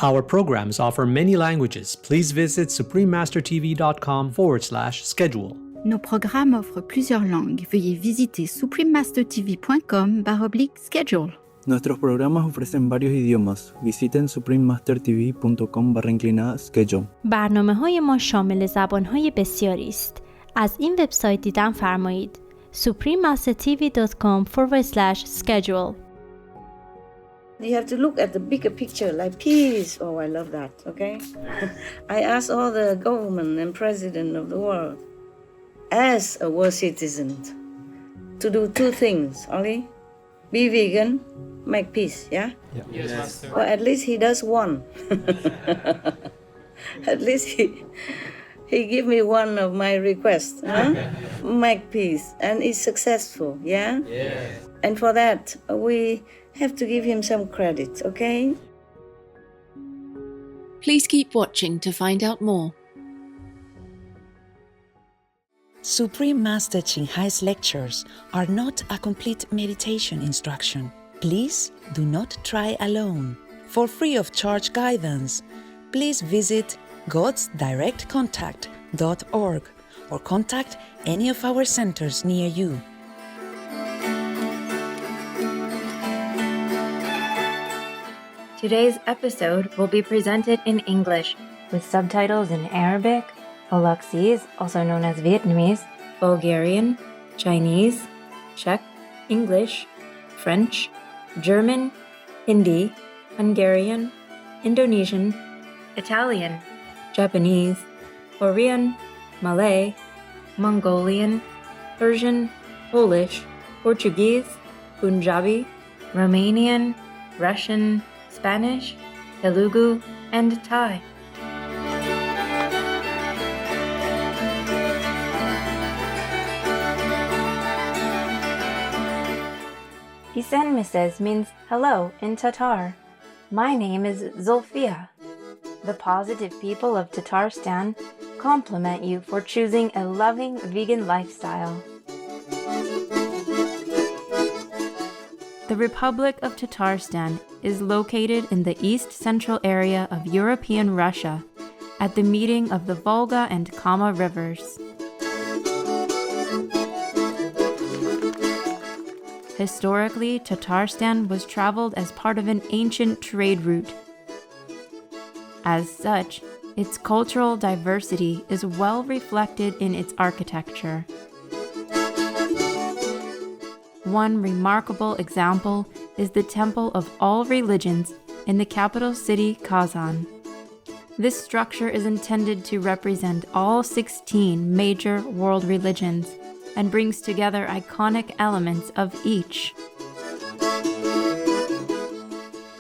Our programs offer many languages. Please visit suprememastertv.com/schedule. Nos programmes offrent plusieurs langues. Veuillez visiter suprememastertv.com/schedule. Nuestros programas ofrecen varios idiomas. Visiten suprememastertv.com/schedule. برنامه‌های ما شامل زبان‌های بسیاری است. از این وبسایت دیدن فرمایید. suprememastertv.com/schedule. You have to look at the bigger picture, like peace. Oh, I love that, okay? I ask all the government and president of the world, as a world citizen, to do two things only. Be vegan, make peace, yeah? Yes, Master. Well, at least he does one. At least he give me one of my requests, huh? Make peace, and it's successful, yeah? Yes. And for that, we have to give him some credit, okay? Please keep watching to find out more. Supreme Master Ching Hai's lectures are not a complete meditation instruction. Please do not try alone. For free of charge guidance, please visit godsdirectcontact.org or contact any of our centers near you. Today's episode will be presented in English with subtitles in Arabic, Aulacese, also known as Vietnamese, Bulgarian, Chinese, Czech, English, French, German, Hindi, Hungarian, Indonesian, Italian, Japanese, Korean, Malay, Mongolian, Persian, Polish, Portuguese, Punjabi, Romanian, Russian, Spanish, Telugu, and Thai. Isen Misses means hello in Tatar. My name is Zulfia. The positive people of Tatarstan compliment you for choosing a loving vegan lifestyle. The Republic of Tatarstan is located in the east-central area of European Russia, at the meeting of the Volga and Kama rivers. Historically, Tatarstan was traveled as part of an ancient trade route. As such, its cultural diversity is well reflected in its architecture. One remarkable example is the Temple of All Religions in the capital city Kazan. This structure is intended to represent all 16 major world religions and brings together iconic elements of each.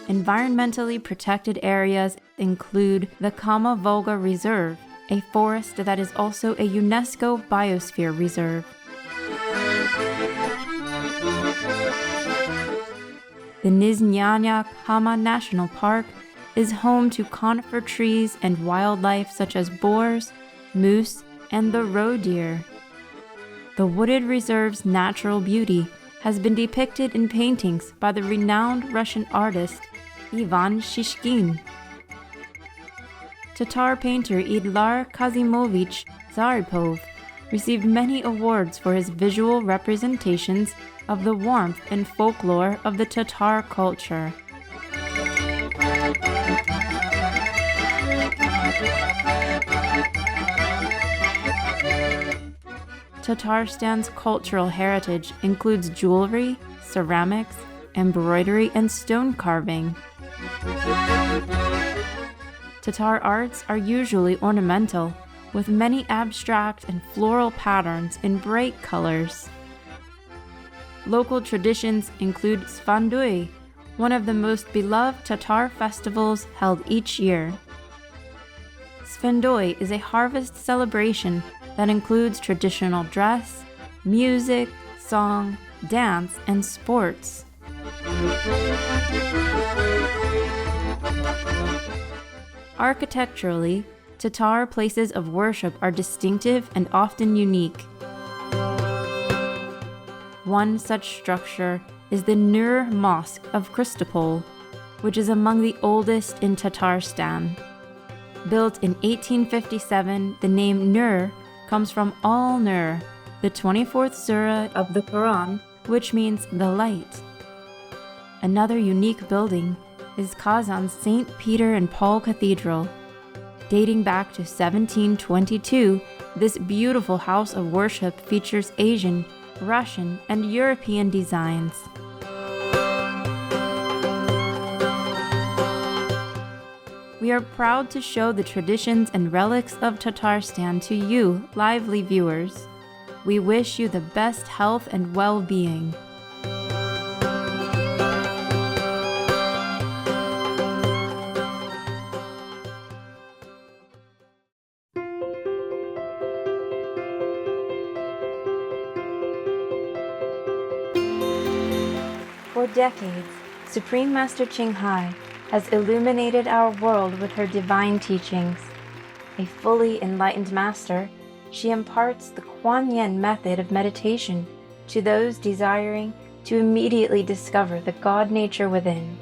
Environmentally protected areas include the Kama-Volga Reserve, a forest that is also a UNESCO Biosphere Reserve. The Nizhnyanya Kama National Park is home to conifer trees and wildlife such as boars, moose, and the roe deer. The wooded reserve's natural beauty has been depicted in paintings by the renowned Russian artist Ivan Shishkin. Tatar painter Idlar Kazimovich Zaripov received many awards for his visual representations of the warmth and folklore of the Tatar culture. Tatarstan's cultural heritage includes jewelry, ceramics, embroidery, and stone carving. Tatar arts are usually ornamental, with many abstract and floral patterns in bright colors. Local traditions include Svandui, one of the most beloved Tatar festivals held each year. Svandui is a harvest celebration that includes traditional dress, music, song, dance, and sports. Architecturally, Tatar places of worship are distinctive and often unique. One such structure is the Nur Mosque of Christopol, which is among the oldest in Tatarstan. Built in 1857, the name Nur comes from Al-Nur, the 24th surah of the Quran, which means the light. Another unique building is Kazan's St. Peter and Paul Cathedral. Dating back to 1722, this beautiful house of worship features Asian, Russian, and European designs. We are proud to show the traditions and relics of Tatarstan to you, lively viewers. We wish you the best health and well-being. For decades, Supreme Master Ching Hai has illuminated our world with her divine teachings. A fully enlightened master, she imparts the Kuan Yin method of meditation to those desiring to immediately discover the God nature within,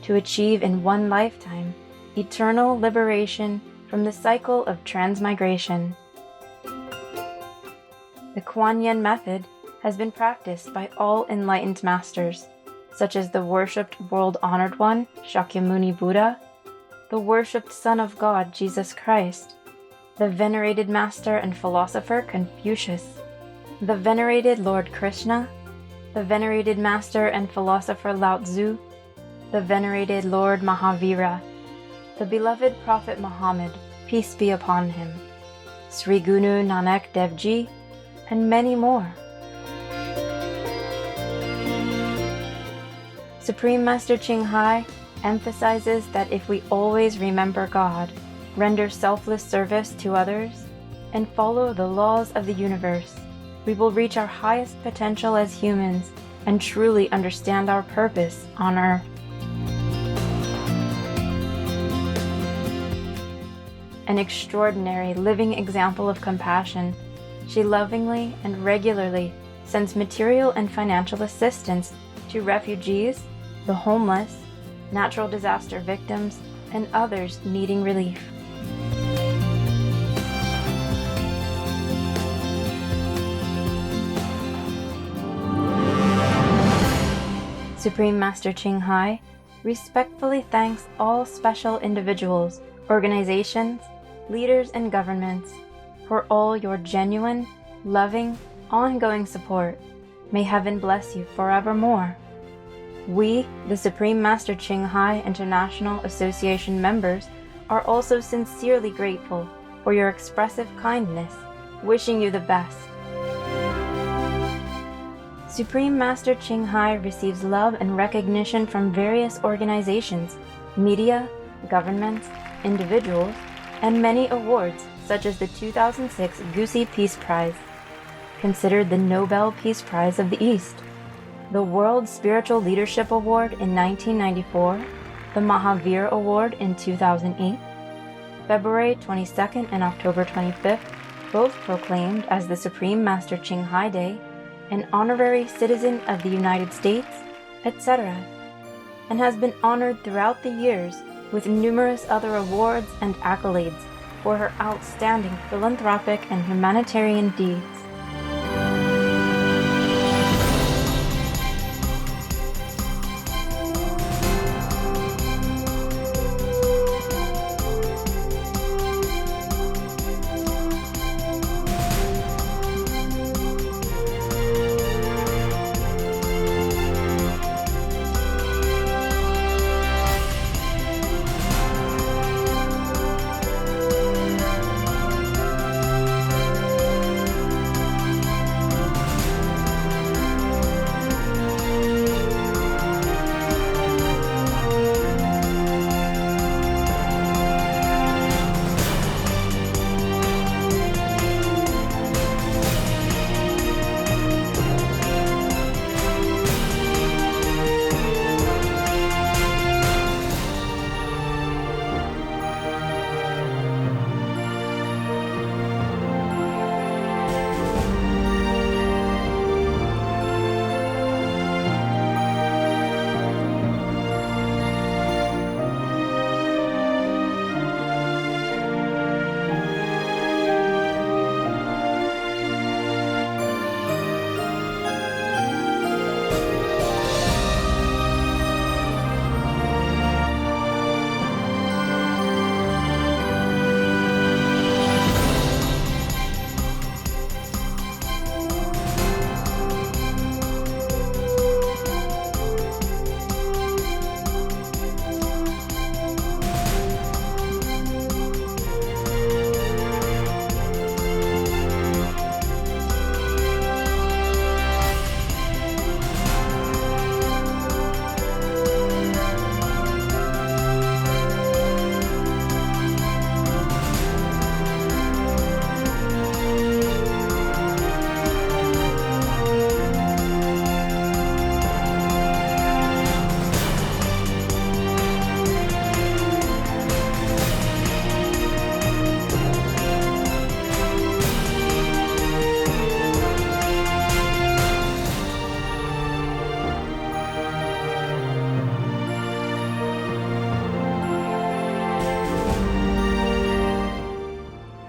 to achieve in one lifetime eternal liberation from the cycle of transmigration. The Kuan Yin method has been practiced by all enlightened masters, such as the worshipped world-honored one, Shakyamuni Buddha, the worshipped Son of God, Jesus Christ, the venerated master and philosopher Confucius, the venerated Lord Krishna, the venerated master and philosopher Lao Tzu, the venerated Lord Mahavira, the beloved Prophet Muhammad, peace be upon him, Sri Guru Nanak Dev Ji, and many more. Supreme Master Ching Hai emphasizes that if we always remember God, render selfless service to others, and follow the laws of the universe, we will reach our highest potential as humans and truly understand our purpose on Earth. An extraordinary living example of compassion, she lovingly and regularly sends material and financial assistance to refugees, the homeless, natural disaster victims, and others needing relief. Supreme Master Ching Hai respectfully thanks all special individuals, organizations, leaders, and governments for all your genuine, loving, ongoing support. May heaven bless you forevermore. We, the Supreme Master Ching Hai International Association members, are also sincerely grateful for your expressive kindness, wishing you the best. Supreme Master Ching Hai receives love and recognition from various organizations, media, governments, individuals, and many awards such as the 2006 Gusi Peace Prize, considered the Nobel Peace Prize of the East, the World Spiritual Leadership Award in 1994, the Mahavir Award in 2008, February 22nd and October 25th, both proclaimed as the Supreme Master Ching Hai Day, an honorary citizen of the United States, etc., and has been honored throughout the years with numerous other awards and accolades for her outstanding philanthropic and humanitarian deeds.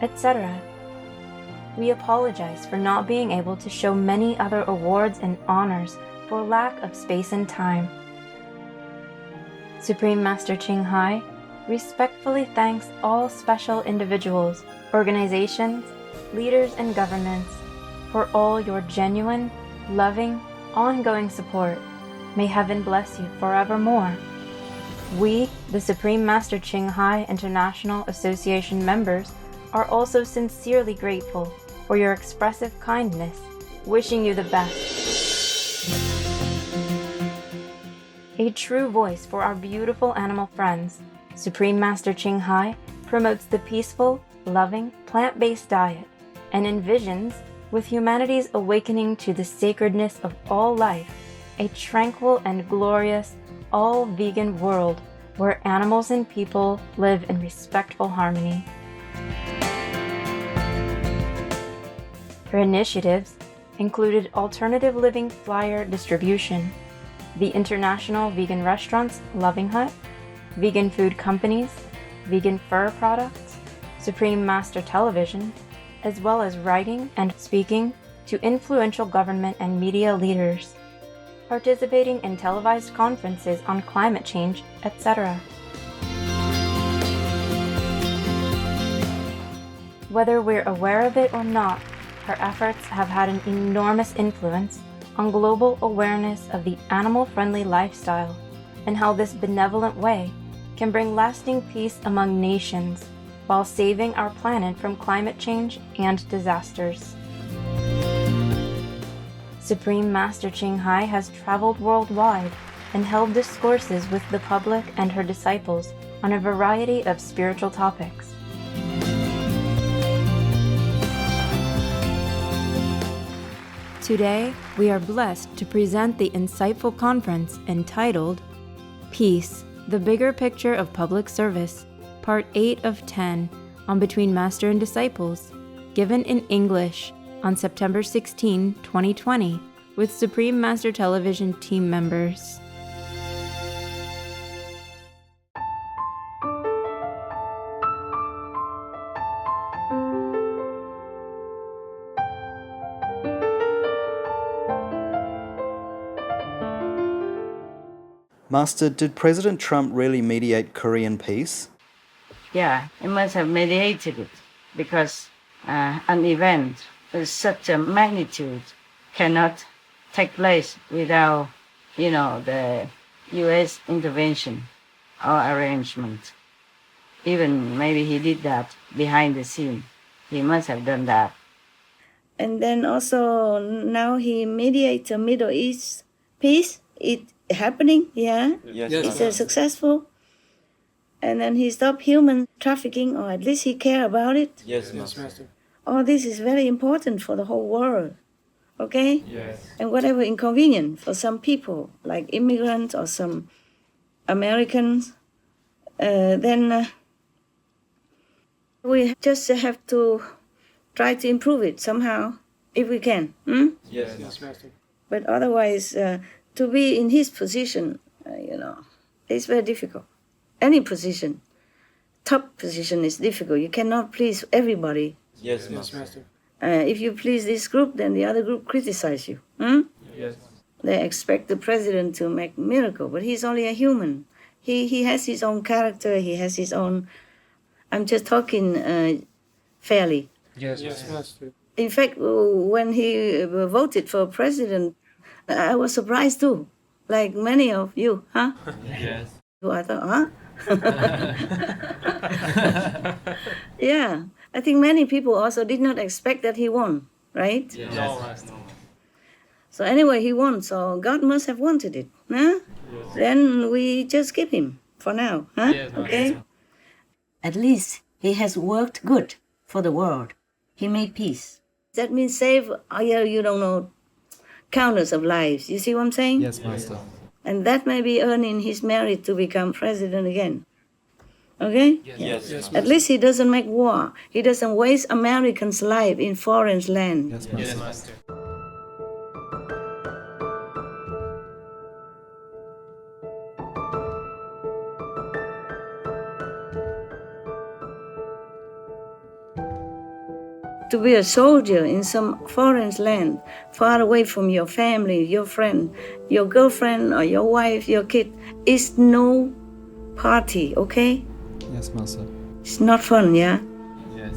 etc. We apologize for not being able to show many other awards and honors for lack of space and time. Supreme Master Ching Hai respectfully thanks all special individuals, organizations, leaders, and governments for all your genuine, loving, ongoing support. May heaven bless you forevermore. We, the Supreme Master Ching Hai International Association members, are also sincerely grateful for your expressive kindness, wishing you the best. A true voice for our beautiful animal friends, Supreme Master Ching Hai promotes the peaceful, loving, plant-based diet and envisions, with humanity's awakening to the sacredness of all life, a tranquil and glorious, all-vegan world where animals and people live in respectful harmony. Her initiatives included alternative living flyer distribution, the International Vegan Restaurants Loving Hut, vegan food companies, vegan fur products, Supreme Master Television, as well as writing and speaking to influential government and media leaders, participating in televised conferences on climate change, etc. Whether we're aware of it or not, her efforts have had an enormous influence on global awareness of the animal-friendly lifestyle and how this benevolent way can bring lasting peace among nations while saving our planet from climate change and disasters. Supreme Master Ching Hai has traveled worldwide and held discourses with the public and her disciples on a variety of spiritual topics. Today, we are blessed to present the insightful conference entitled Peace, the Bigger Picture of Public Service, Part 8 of 10, on Between Master and Disciples, given in English on September 16, 2020, with Supreme Master Television team members. Master, did President Trump really mediate Korean peace? Yeah, he must have mediated it because an event with such a magnitude cannot take place without, the U.S. intervention or arrangement. Even maybe he did that behind the scene. He must have done that. And then also now he mediates the Middle East peace. It happening, yeah? Yes. It's successful. And then he stopped human trafficking, or at least he care about it. Yes, Master. All this is very important for the whole world, okay? Yes. And whatever inconvenient for some people, like immigrants or some Americans, then we just have to try to improve it somehow, if we can. Yes, Master. But otherwise, to be in his position, it's very difficult. Any position, top position is difficult. You cannot please everybody. Yes, Master. If you please this group, then the other group criticize you. Yes. They expect the president to make miracle, but he's only a human. He has his own character. He has his own. I'm just talking fairly. Yes, Master. In fact, when he voted for president, I was surprised too, like many of you, huh? Yes. I thought, huh? Yeah, I think many people also did not expect that he won, right? Yes. No, Master. So anyway, he won, so God must have wanted it, huh? Yes. Then we just keep him for now, huh? Yes, Okay? At least he has worked good for the world. He made peace. That means save, countless of lives. You see what I'm saying? Yes, Master. And that may be earning his merit to become president again. Okay? Yes. At least he doesn't make war. He doesn't waste Americans' life in foreign land. Yes, Master. Yes, Master. to be a soldier in some foreign land, far away from your family, your friend, your girlfriend or your wife, your kid, is no party, okay? Yes, Master. It's not fun, yeah? Yes.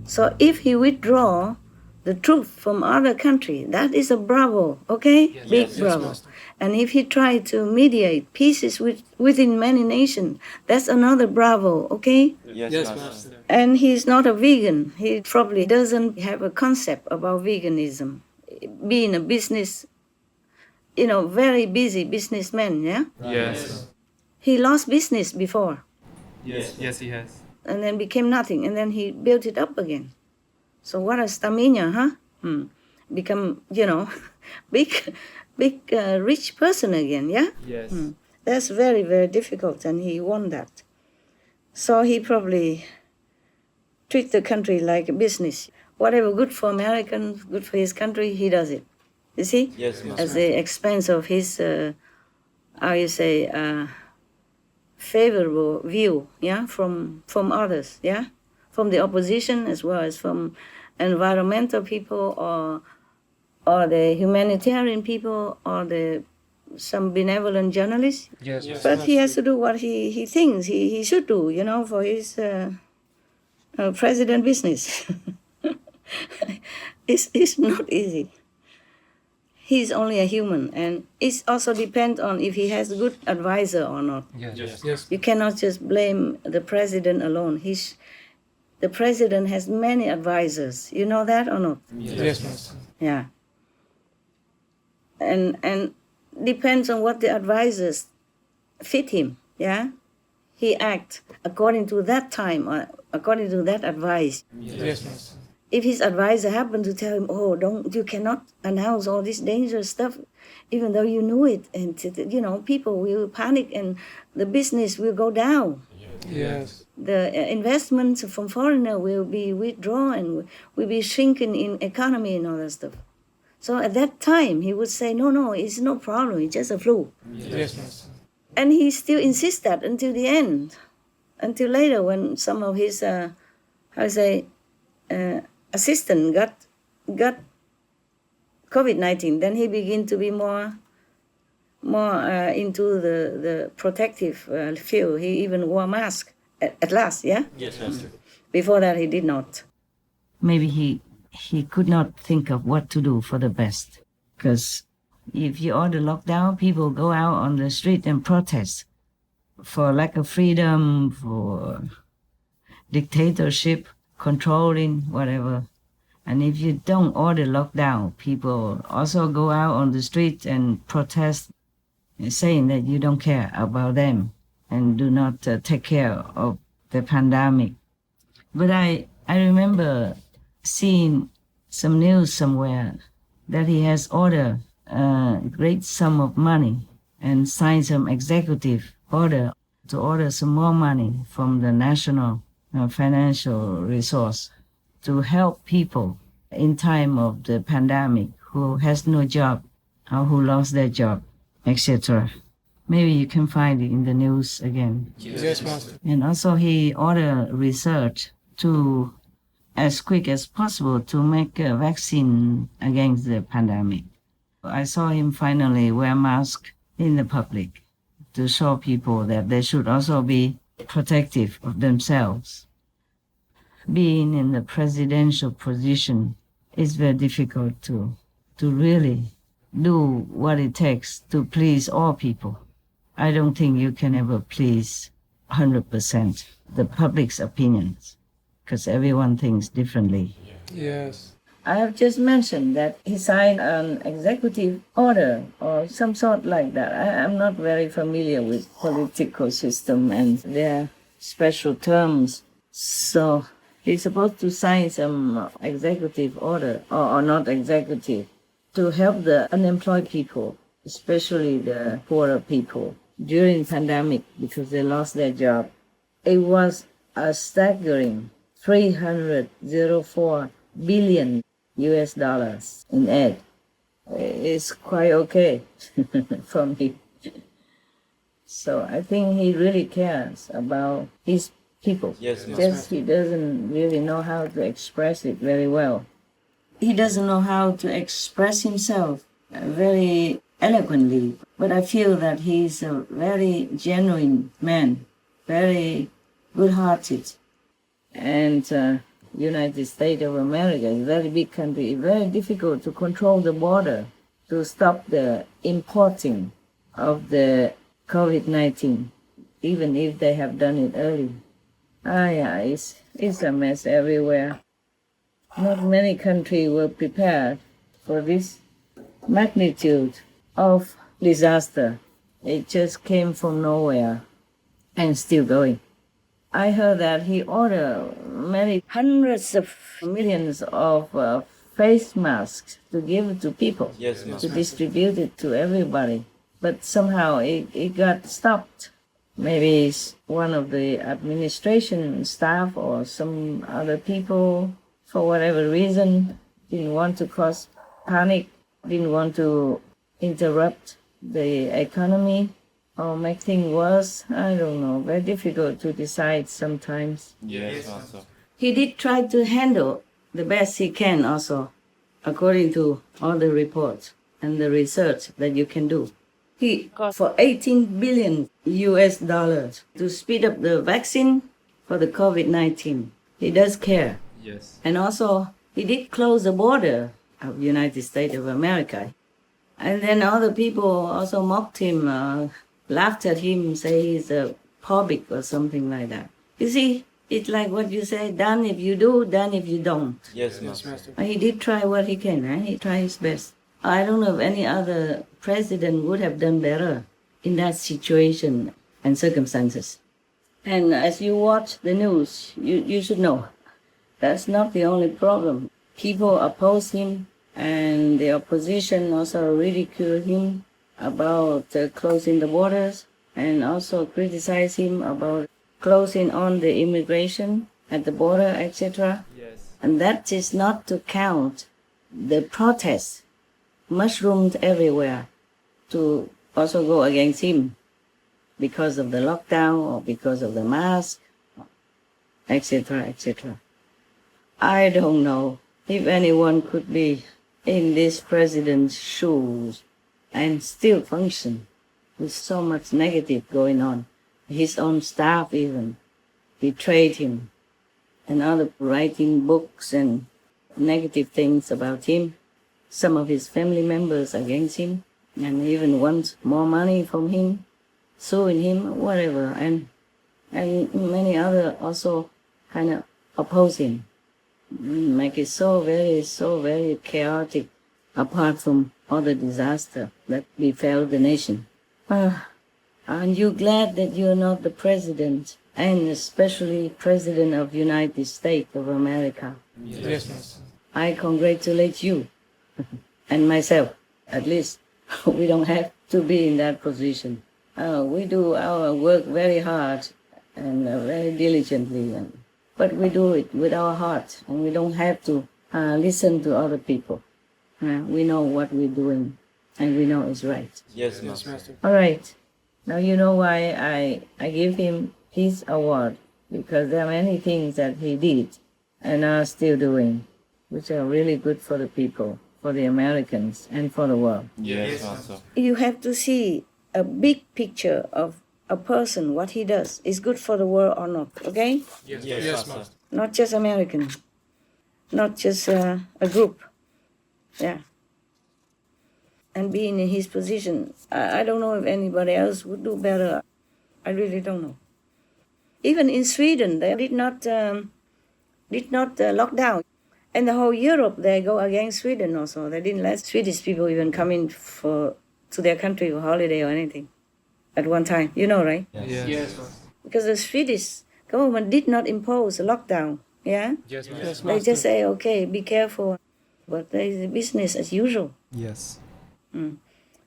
So if he withdraw the truth from other country, that is a bravo, okay? Big bravo. And if he try to mediate pieces within many nations, that's another bravo, okay? Yes, Master. And he's not a vegan. He probably doesn't have a concept about veganism. Being a business, very busy businessman, yeah? Yes. He lost business before. Yes, he has. And then became nothing, and then he built it up again. So what a stamina, huh? Become, big, rich person again, yeah? Yes. That's very, very difficult, and he won that. So he probably treat the country like a business. Whatever good for Americans, good for his country, he does it. You see? Yes, At the expense of his, favorable view, yeah, from others, yeah, from the opposition as well as from environmental people or the humanitarian people or some benevolent journalists. Yes. But he has to do what he thinks he should do, for his president business. It's not easy. He's only a human, and it also depends on if he has a good advisor or not. Yes. You cannot just blame the president alone. The president has many advisors. You know that or not? Yes, Master. Yeah. And depends on what the advisors fit him. Yeah. He acts according to that time or according to that advice. Yes, Master. If his advisor happened to tell him, you cannot announce all this dangerous stuff, even though you knew it, and people will panic and the business will go down. Yes. The investments from foreigner will be withdrawn and will be shrinking in economy and all that stuff. So at that time, he would say, no, it's no problem, it's just a flu. Yes, Master. And he still insists that until the end, until later when some of his, assistant got COVID-19, then he began to be more into the protective field. He even wore a mask at last, yeah? Yes, Master. Before that, he did not. Maybe he could not think of what to do for the best. Because if you order lockdown, people go out on the street and protest for lack of freedom, for dictatorship, controlling, whatever. And if you don't order lockdown, people also go out on the street and protest, saying that you don't care about them and do not take care of the pandemic. But I remember seeing some news somewhere that he has ordered a great sum of money and signed some executive order to order some more money from the national financial resource to help people in time of the pandemic who has no job or who lost their job, etc. Maybe you can find it in the news again. Yes, Master. And also he ordered research to, as quick as possible, to make a vaccine against the pandemic. I saw him finally wear mask in the public to show people that they should also be protective of themselves. Being in the presidential position is very difficult to really do what it takes to please all people. I don't think you can ever please 100% the public's opinions, because everyone thinks differently. Yes. I have just mentioned that he signed an executive order or some sort like that. I'm not very familiar with political system and their special terms. So he's supposed to sign some executive order, or not executive, to help the unemployed people, especially the poorer people, during pandemic because they lost their job. It was a staggering 304 billion US dollars in aid. It's quite okay for me. So I think he really cares about his people. Yes, ma'am. Just he doesn't really know how to express it very well. He doesn't know how to express himself very eloquently, but I feel that he's a very genuine man, very good-hearted. And United States of America is a very big country. It's very difficult to control the border, to stop the importing of the COVID-19, even if they have done it early. Yeah, it's a mess everywhere. Not many countries were prepared for this magnitude of disaster. It just came from nowhere and still going. I heard that he ordered many hundreds of millions of face masks to give to people, Yes, ma'am. to distribute it to everybody. But somehow it got stopped. Maybe it's one of the administration staff or some other people, for whatever reason, didn't want to cause panic, didn't want to interrupt the economy or make things worse. I don't know. Very difficult to decide sometimes. Yes, ma'am. He did try to handle the best he can also, according to all the reports and the research that you can do. He called for 18 billion US dollars to speed up the vaccine for the COVID-19. He does care. Yes. And also, he did close the border of the United States of America. And then other people also mocked him, laughed at him, say he's a public or something like that. You see, it's like what you say, done if you do, done if you don't. Yes, ma'am. He did try what he can, eh? He tried his best. I don't know if any other president would have done better in that situation and circumstances. And as you watch the news, you should know that's not the only problem. People oppose him, and the opposition also ridicule him about closing the borders, and also criticize him about closing on the immigration at the border, etc. Yes. And that is not to count the protests mushroomed everywhere to also go against him because of the lockdown or because of the mask, etc., etc. I don't know if anyone could be in this president's shoes and still function with so much negative going on. His own staff even betrayed him, and other writing books and negative things about him. Some of his family members against him, and even want more money from him, suing him, whatever. And many other also kind of oppose him. Make it so very chaotic, apart from all the disaster that befell the nation. Aren't you glad that you're not the president, and especially president of United States of America? Yes, Master. I congratulate you and myself. At least we don't have to be in that position. We do our work very hard and very diligently, but we do it with our heart, and we don't have to listen to other people. We know what we're doing, and we know it's right. Yes, Master. All right. Now you know why I give him his award, because there are many things that he did and are still doing, which are really good for the people, for the Americans, and for the world. Yes, Master. You have to see a big picture of a person, what he does, is good for the world or not, okay? Yes, Master. Not just American, not just a group. Yeah. and being in his position, I don't know if anybody else would do better. I really don't know. Even in Sweden, they did not lock down. And the whole Europe, they go against Sweden also. They didn't let Swedish people even come in to their country for holiday or anything at one time. You know, right? Yes. Because the Swedish government did not impose a lockdown. Yeah? Yes, They just say, okay, be careful. But there is business as usual. Yes.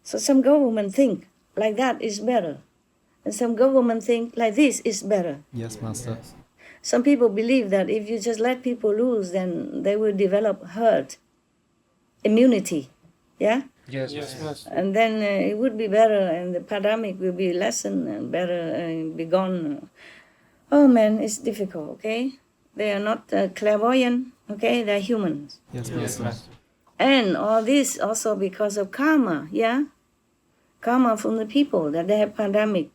So some government think like that is better. And some government think like this is better. Yes, Master. Some people believe that if you just let people loose, then they will develop herd immunity. Yeah? Yes. And then it would be better and the pandemic will be lessened and better be gone. Oh man, it's difficult, okay? They are not clairvoyant, okay? They're humans. Yes, Master. And all this also because of karma, yeah? Karma from the people that they have pandemic.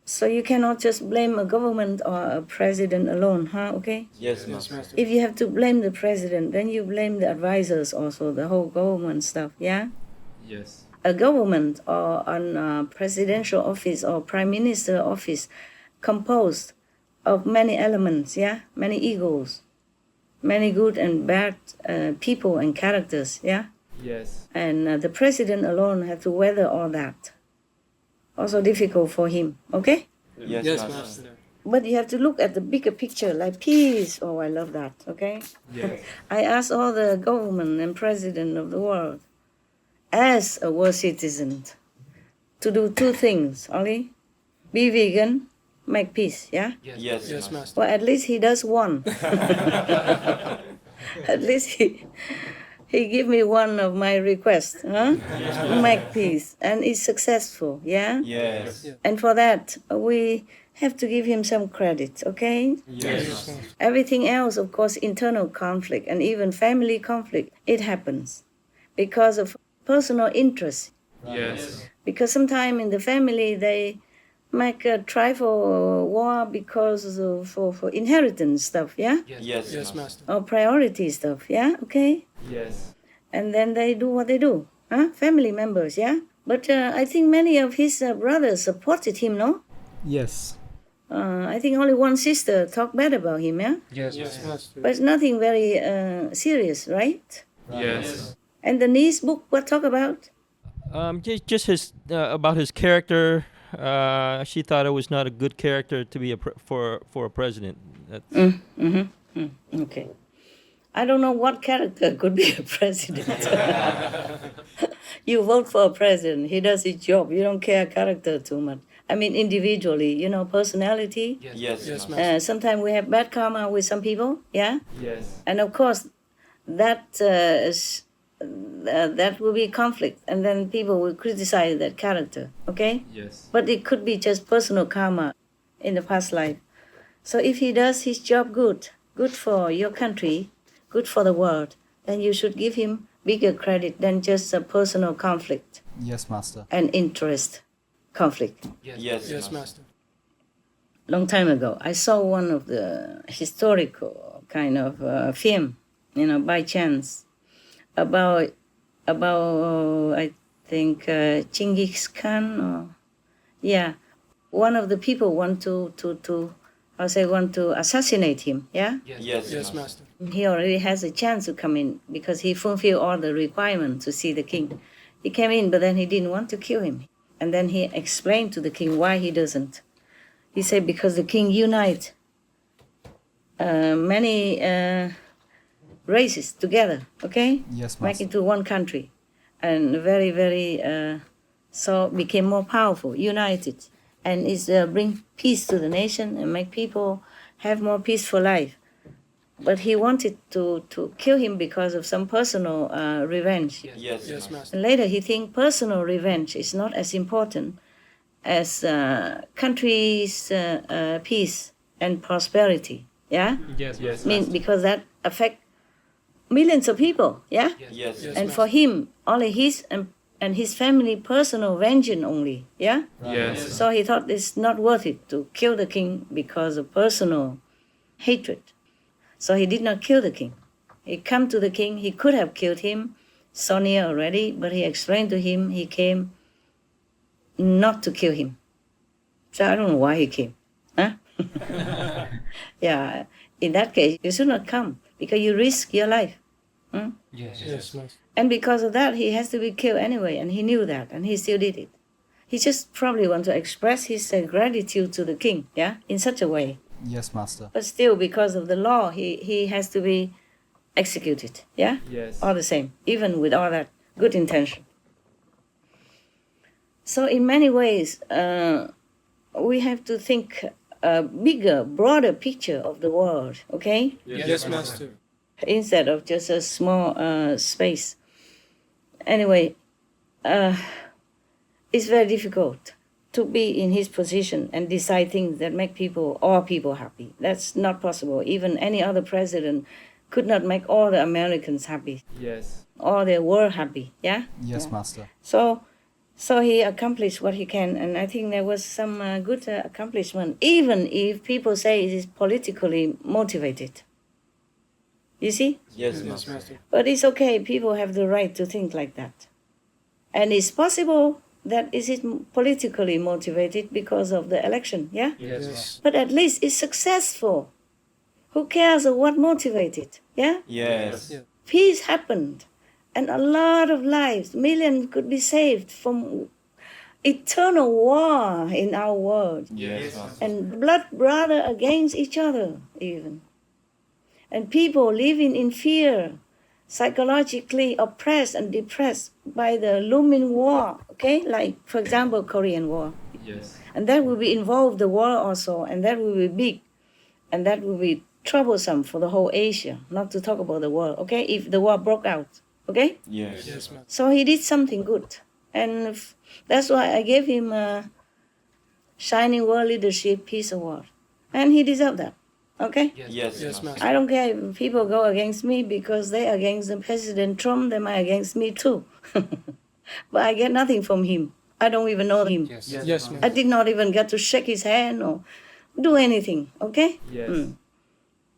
So you cannot just blame a government or a president alone, huh? Okay? Yes, Master. If you have to blame the president, then you blame the advisors also, the whole government stuff, yeah? Yes. A government or a presidential office or prime minister office composed of many elements, yeah? Many egos, many good and bad people and characters, yeah? Yes. And the president alone has to weather all that. Also difficult for him, okay? Yes, Master. But you have to look at the bigger picture, like peace. Oh, I love that, okay? Yes. I ask all the government and president of the world, as a world citizen, to do two things only. Be vegan, make peace, yeah? Yes, Master. Well, at least he does one. At least he give me one of my requests, huh? Make peace, and it's successful, yeah? Yes. And for that, we have to give him some credit, okay? Yes. Everything else, of course, internal conflict and even family conflict, it happens because of personal interest. Yes. Because sometimes in the family, they make a tribal war because of for inheritance stuff, yeah? Yes, Master. Or priority stuff, yeah? Okay? Yes. And then they do what they do, huh? Family members, yeah? But I think many of his brothers supported him, no? Yes. I think only one sister talked bad about him, yeah? Yes, Master. But it's nothing very serious, right? Yes. And the niece book, what talk about? Just his about his character. She thought it was not a good character to be for a president. Okay. I don't know what character could be a president. You vote for a president, he does his job. You don't care character too much. I mean, individually, you know, personality. Yes, Master. Sometimes we have bad karma with some people, yeah? Yes. And of course, that will be conflict, and then people will criticize that character, okay? Yes. But it could be just personal karma in the past life. So if he does his job good for your country, good for the world, then you should give him bigger credit than just a personal conflict Yes, Master. and interest conflict. Yes, Master. Long time ago, I saw one of the historical kind of film, you know, by chance, about I think Genghis Khan, or one of the people want to assassinate him, yeah? Yes, Master. He already has a chance to come in because he fulfilled all the requirements to see the king. He came in, but then he didn't want to kill him. And then he explained to the king why he doesn't. He said because the king unites many races together, okay? Yes, Make Master. into one country. And very, very, so became more powerful, united. And it's bring peace to the nation and make people have more peaceful life. But he wanted to kill him because of some personal revenge. Yes, Master. And later he think personal revenge is not as important as country's peace and prosperity. Yeah? Yes, I mean, because that affect millions of people. Yeah? Yes. And for him, only his and his family personal vengeance only. Yeah? Yes. So he thought it's not worth it to kill the king because of personal hatred. So he did not kill the king. He come to the king. He could have killed him Sonia already, but he explained to him he came not to kill him. So I don't know why he came. Huh? Yeah, in that case, you should not come because you risk your life. Hmm? Yes, Master. And because of that, he has to be killed anyway, and he knew that, and he still did it. He just probably want to express his gratitude to the king, yeah, in such a way. Yes, Master. But still, because of the law, he has to be executed, yeah? Yes. All the same, even with all that good intention. So in many ways, we have to think a bigger, broader picture of the world, okay? Yes, Master. Instead of just a small space. Anyway, it's very difficult to be in his position and decide things that make all people happy. That's not possible. Even any other president could not make all the Americans happy. Yes. All the world happy, yeah? Yes, Master. So he accomplished what he can, and I think there was some good accomplishment, even if people say it is politically motivated. You see? Yes, Master. But it's okay, people have the right to think like that. And it's possible that it is politically motivated because of the election, yeah? Yes. But at least it's successful. Who cares of what motivated, yeah? Yes. Peace happened, and a lot of lives, millions could be saved from eternal war in our world. Yes. And blood brother against each other, even. And people living in fear, psychologically oppressed and depressed by the looming war, okay? Like, for example, Korean War. Yes. And that will be involved the war also, and that will be big, and that will be troublesome for the whole Asia, not to talk about the world, okay? If the war broke out, okay? Yes. Yes, Master. So he did something good. And that's why I gave him a Shining World Leadership Peace Award. And he deserved that, okay? Yes. Yes, Master. I don't care if people go against me because they're against the President Trump, they might against me too. But I get nothing from him. I don't even know him. Yes, I Master. did not even get to shake his hand or do anything, okay? Yes.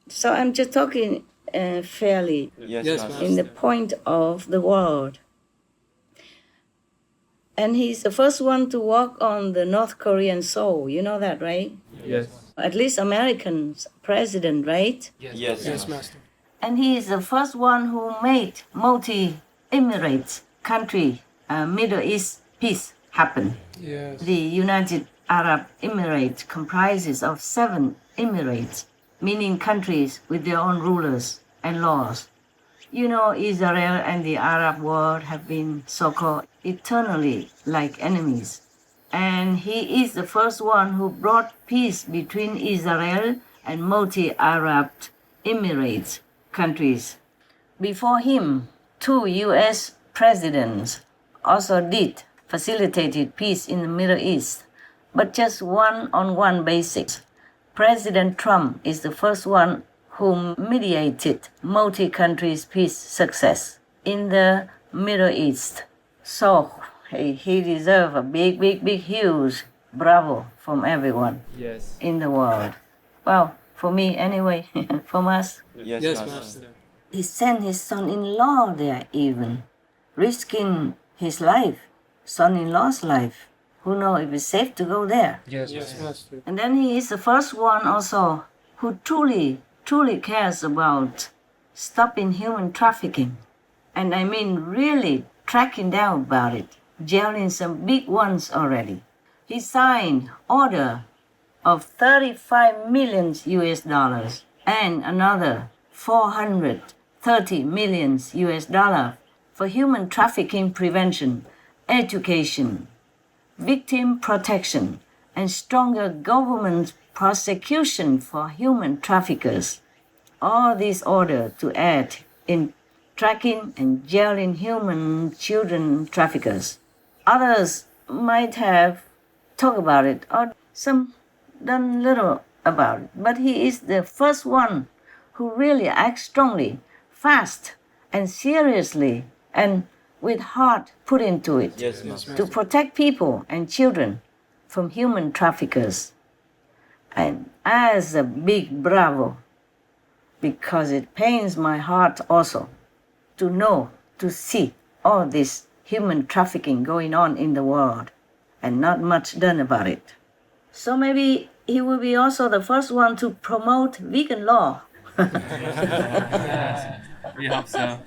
So I'm just talking fairly Yes, Yes, Master. in the point of the world. And he's the first one to walk on the North Korean soil. You know that, right? Yes. At least American president, right? Yes. Yes, Master. And he is the first one who made multi-Emirates country, Middle East peace happen. Yes. The United Arab Emirates comprises of 7 emirates, meaning countries with their own rulers and laws. You know, Israel and the Arab world have been so-called eternally like enemies. And he is the first one who brought peace between Israel and multi-Arab Emirates countries. Before him, 2 U.S. presidents also facilitated peace in the Middle East, but just one-on-one basis. President Trump is the first one who mediated multi-countries peace success in the Middle East. So he deserves a big, huge bravo from everyone Yes. in the world. Well, for me anyway, from us. Yes, Yes, Master. Master. He sent his son-in-law there even, risking his life, son-in-law's life. Who knows if it's safe to go there? Yes, Master. And then he is the first one also who truly cares about stopping human trafficking. And I mean really tracking down about it, jailing some big ones already. He signed order of 35 million US dollars and another 430 million US dollars for human trafficking prevention, education, victim protection, and stronger government prosecution for human traffickers. All these orders to aid in tracking and jailing human children traffickers. Others might have talked about it or some done little about it, but he is the first one who really acts strongly, fast, and seriously, and with heart put into it Yes, Master. to protect people and children from human traffickers. And as a big bravo, because it pains my heart also to know, to see all this human trafficking going on in the world and not much done about it. So maybe he will be also the first one to promote vegan law. We hope so.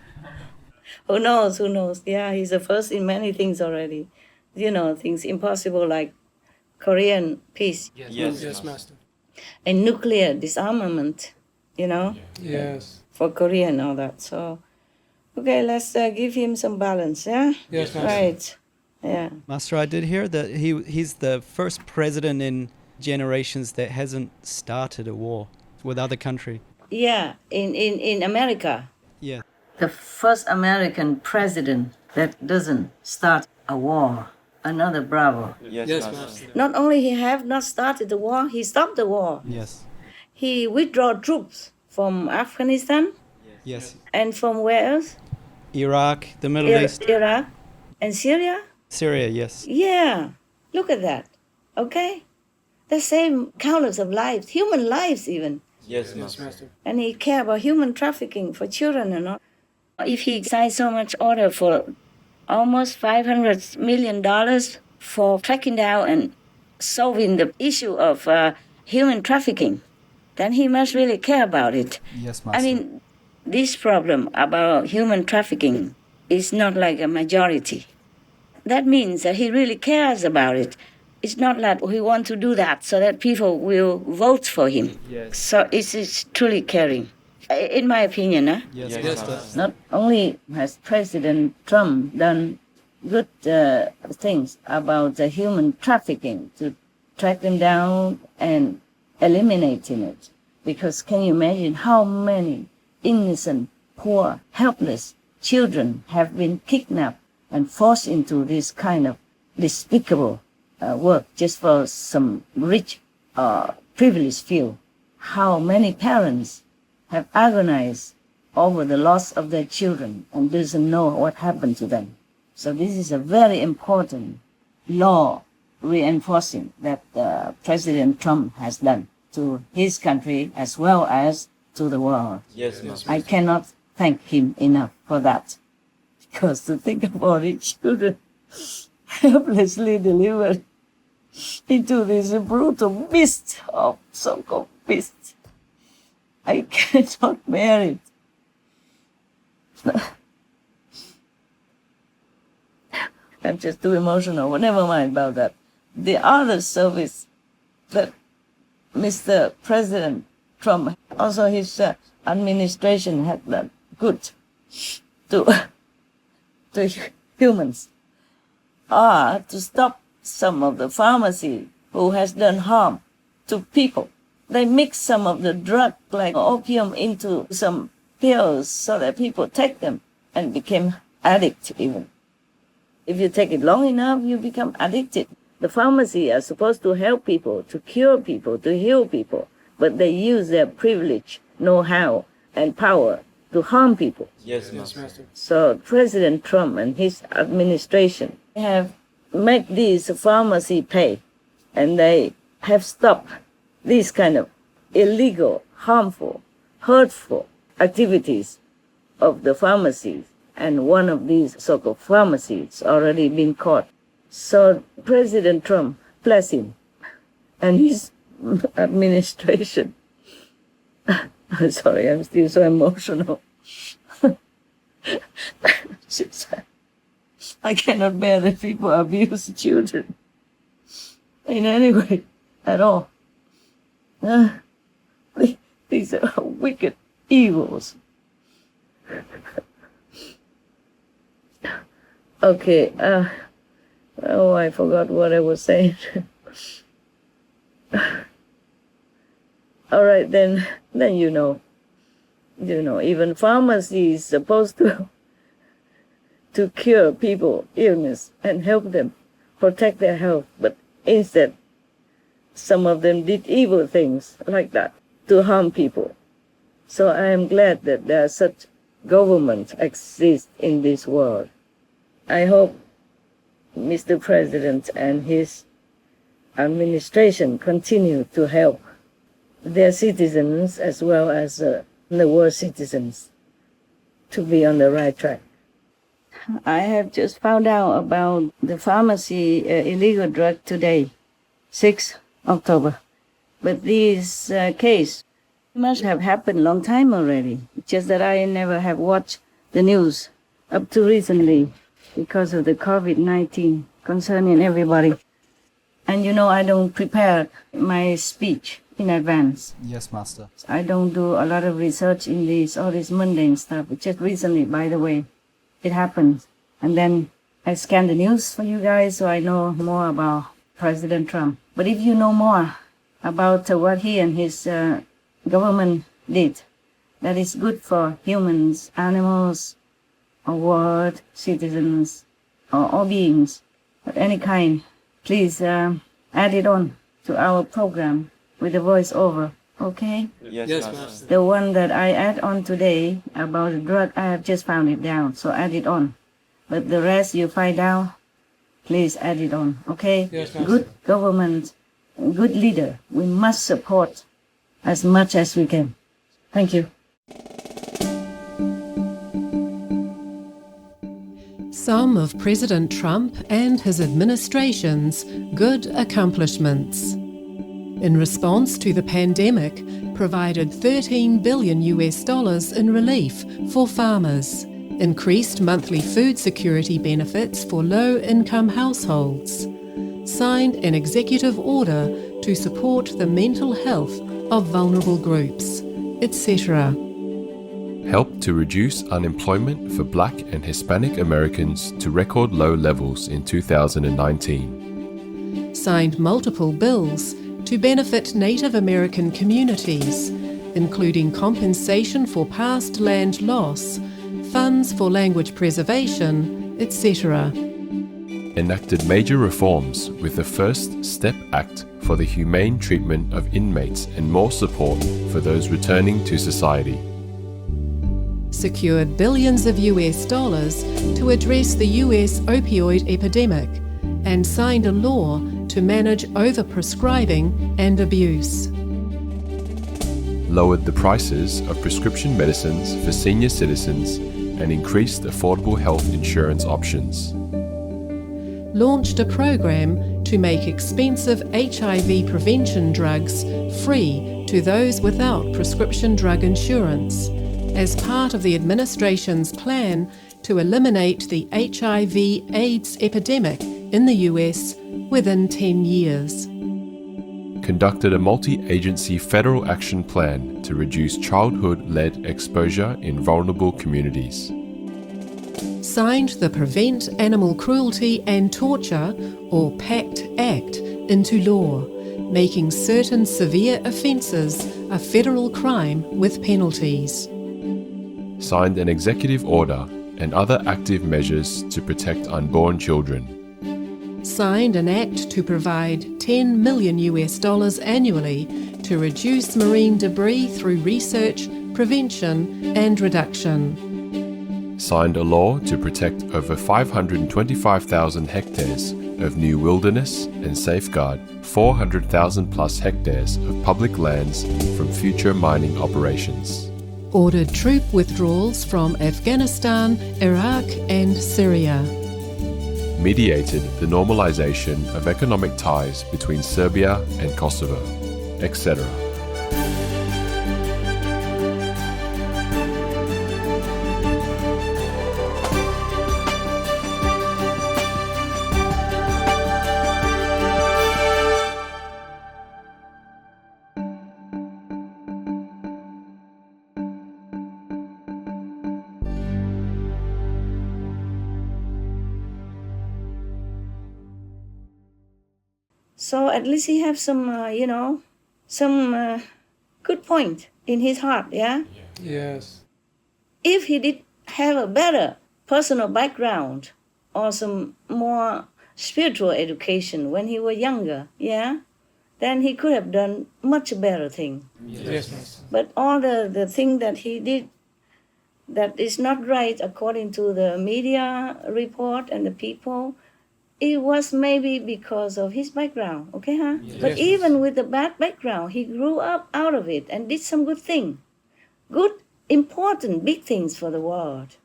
Who knows? Who knows? Yeah, he's the first in many things already. You know, things impossible like Korean peace. Yes, Master. And nuclear disarmament, you know? Yes. For Korea and all that. So, okay, let's give him some balance, yeah? Yes, Master. Right. Yeah. Master, I did hear that he's the first president in generations that hasn't started a war with other country. Yeah, in America. Yeah. The first American president that doesn't start a war. Another bravo. Yes, Master. Not only he have not started the war, he stopped the war. Yes. He withdraw troops from Afghanistan. Yes. And from where else? Iraq, the Middle East. Iraq and Syria? Syria, yes. Yeah. Look at that. Okay? The same countless of lives, human lives even. Yes, Master. And he care about human trafficking for children and all. If he signed so much order for almost $500 million for tracking down and solving the issue of human trafficking, then he must really care about it. Yes, Master. I mean, this problem about human trafficking is not like a majority. That means that he really cares about it. It's not like he wants to do that so that people will vote for him. Yes. So it's truly caring. In my opinion, huh? Yes, Yes, Master. Not only has President Trump done good things about the human trafficking to track them down and eliminating it, because can you imagine how many innocent, poor, helpless children have been kidnapped and forced into this kind of despicable work just for some rich, privileged few? How many parents have agonized over the loss of their children and doesn't know what happened to them. So this is a very important law reinforcing that President Trump has done to his country as well as to the world. Yes, Master. I cannot thank him enough for that. Because to think about it, children helplessly delivered into this brutal beast of so-called beast. I cannot bear it. I'm just too emotional. Well, never mind about that. The other service that Mr. President Trump, also his administration had done good to humans, are to stop some of the pharmacy who has done harm to people. They mix some of the drug like opium into some pills so that people take them and become addicts even. If you take it long enough, you become addicted. The pharmacy are supposed to help people, to cure people, to heal people, but they use their privilege, know-how, and power to harm people. Yes, Master. So President Trump and his administration have made these pharmacy pay, and they have stopped these kind of illegal, harmful, hurtful activities of the pharmacies. And one of these so-called pharmacies already been caught. So President Trump, bless him, and his administration. I'm sorry, I'm still so emotional. I cannot bear that people abuse children in any way at all. These are wicked evils. Okay, oh, I forgot what I was saying. All right, then you know, even pharmacy is supposed to cure people illness and help them protect their health, but instead, some of them did evil things like that to harm people. So I am glad that there are such governments exist in this world. I hope Mr. President and his administration continue to help their citizens as well as the world citizens to be on the right track. I have just found out about the pharmacy illegal drug today, 6 October. But this case must have happened long time already. Just that I never have watched the news up to recently because of the COVID-19 concerning everybody. And you know, I don't prepare my speech in advance. Yes, Master. I don't do a lot of research in all this mundane stuff. Just recently, by the way, it happened. And then I scan the news for you guys so I know more about President Trump. But if you know more about what he and his government did, that is good for humans, animals, or world, citizens, or all beings of any kind, please add it on to our program with the voiceover, okay? Yes, Master. The one that I add on today about the drug, I have just found it down, so add it on. But the rest you find out, please add it on, okay? Yes, Master. Good government, good leader, we must support as much as we can. Thank you. Some of President Trump and his administration's good accomplishments. In response to the pandemic, provided $13 billion in relief for farmers, increased monthly food security benefits for low-income households, signed an executive order to support the mental health of vulnerable groups, etc. Helped to reduce unemployment for Black and Hispanic Americans to record low levels in 2019. Signed multiple bills to benefit Native American communities, including compensation for past land loss, funds for language preservation, etc. Enacted major reforms with the First Step Act for the humane treatment of inmates and more support for those returning to society. Secured billions of US dollars to address the US opioid epidemic and signed a law to manage overprescribing and abuse. Lowered the prices of prescription medicines for senior citizens and increased affordable health insurance options. Launched a program to make expensive HIV prevention drugs free to those without prescription drug insurance, as part of the administration's plan to eliminate the HIV/AIDS epidemic in the US within 10 years. Conducted a multi-agency federal action plan to reduce childhood-led exposure in vulnerable communities. Signed the Prevent Animal Cruelty and Torture, or PACT Act, into law, making certain severe offences a federal crime with penalties. Signed an executive order and other active measures to protect unborn children. Signed an act to provide $10 million annually to reduce marine debris through research, prevention and reduction. Signed a law to protect over 525,000 hectares of new wilderness and safeguard 400,000 plus hectares of public lands from future mining operations. Ordered troop withdrawals from Afghanistan, Iraq and Syria. Mediated the normalization of economic ties between Serbia and Kosovo, etc. So at least he have some, some good point in his heart, yeah? Yes. If he did have a better personal background or some more spiritual education when he was younger, yeah, then he could have done much better thing. Yes. But all the thing that he did that is not right according to the media report and the people, it was maybe because of his background, okay, huh? Yes. But even with the bad background, he grew up out of it and did some good thing. Good, important, big things for the world.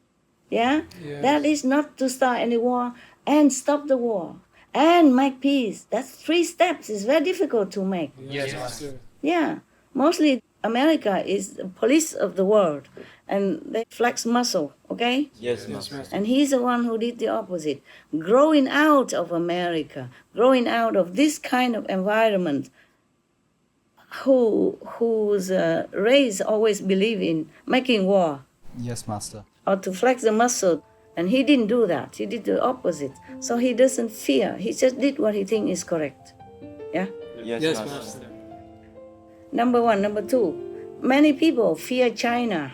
Yeah? Yes. That is not to start any war and stop the war and make peace. That's 3 steps. It's very difficult to make. Yes, Master. Yeah. Mostly America is the police of the world and they flex muscle, okay? Yes, Master. And he's the one who did the opposite. Growing out of America, growing out of this kind of environment, whose race always believe in making war Yes, Master. or to flex the muscle. And he didn't do that. He did the opposite. So he doesn't fear. He just did what he thinks is correct. Yeah? Yes, Master. Number 1. Number 2, many people fear China.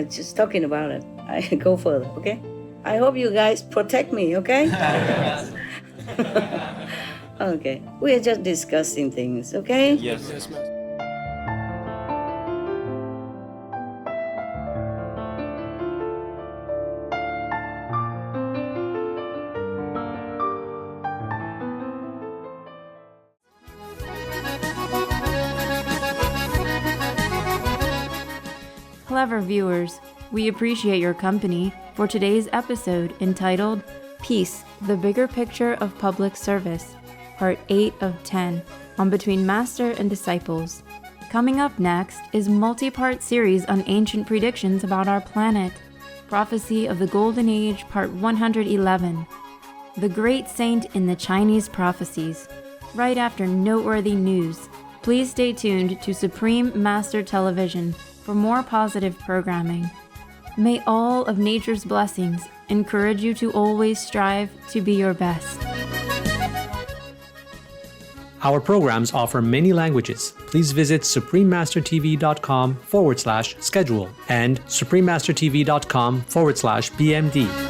Just talking about it. I go further, okay? I hope you guys protect me, okay? Okay. We are just discussing things, okay? Yes, Master. Clever viewers, we appreciate your company for today's episode entitled Peace, the Bigger Picture of Public Service, Part 8 of 10, on Between Master and Disciples. Coming up next is multi-part series on ancient predictions about our planet, Prophecy of the Golden Age, Part 111, The Great Saint in the Chinese Prophecies. Right after noteworthy news, please stay tuned to Supreme Master Television for more positive programming. May all of nature's blessings encourage you to always strive to be your best. Our programs offer many languages. Please visit suprememastertv.com/schedule and suprememastertv.com/BMD.